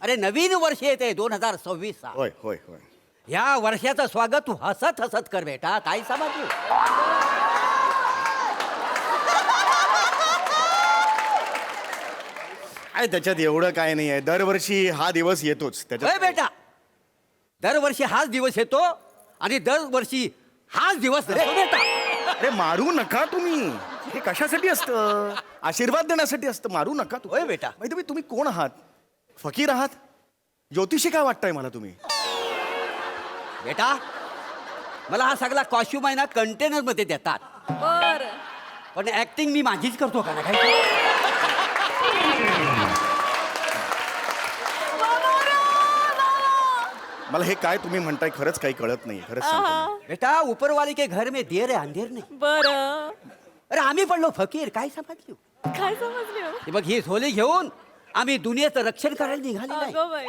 अरे नवीन वर्ष येते 2026. होय होय होय. या वर्षाचं स्वागत तू हसत हसत कर बेटा. काय समजली? काय त्याच्यात एवढं काय नाही आहे. दरवर्षी हा दिवस येतोच होय त्याच्यात. बेटा, दरवर्षी हाच दिवस येतो आणि दरवर्षी हाच दिवस नसतो बेटा. अरे मारू नका तुम्ही. हे कशासाठी असतं? आशीर्वाद देण्यासाठी असतं. मारू नका तुम्ही. होय बेटा. माहिती तुम्ही कोण आहात? फकीर आहात? ज्योतिषी काय वाटतंय मला तुम्ही? बेटा, मला हा सगळा कॉस्ट्युम आहे ना कंटेनर मध्ये देतात, बर. पण ऍक्टिंग मी माझीच करतो का ना काय? मला हे काय तुम्ही म्हणताय खरंच काही कळत नाही. खरंच सांगतो मी. बेटा, ऊपरवाले के घर में देर है अंधेर नहीं. बर. अरे आम्ही पडलो फकीर. काय समजली? काय समजले हो? हे बघ, ही झोली घेऊन आम्ही दुनियेचं रक्षण करायला निघालेलो आहे. अगं बाई.